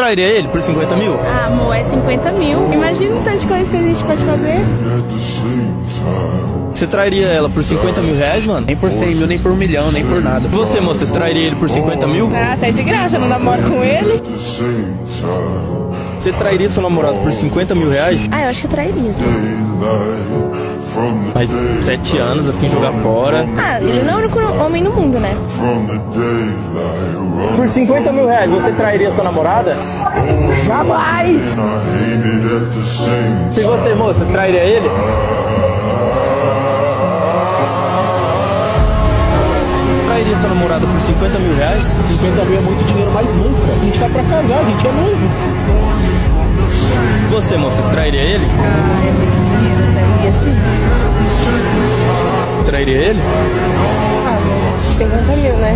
trairia ele por 50 mil? Ah, amor, é 50 mil. Imagina o tanto de coisa que a gente pode fazer. Você trairia ela por 50 mil reais, mano? Nem por 100 mil, nem por 1 milhão, nem por nada. E você, moça, você trairia ele por 50 mil? Ah, até de graça, eu não namoro com ele. Você trairia seu namorado por 50 mil reais? Ah, eu acho que eu trairia, sim. Mas 7 anos, assim, jogar fora. Ah, ele não é o único homem no mundo, né? Por 50 mil reais, você trairia sua namorada? Jamais! E você, moça, você trairia ele? Trairia sua namorada por 50 mil reais? 50 mil é muito dinheiro, mas nunca. A gente tá pra casar, a gente é noivo. E você, moça, você trairia ele? Ah, é muito dinheiro, eu trairia, sim. Trairia ele? Ah, 50 mil, né?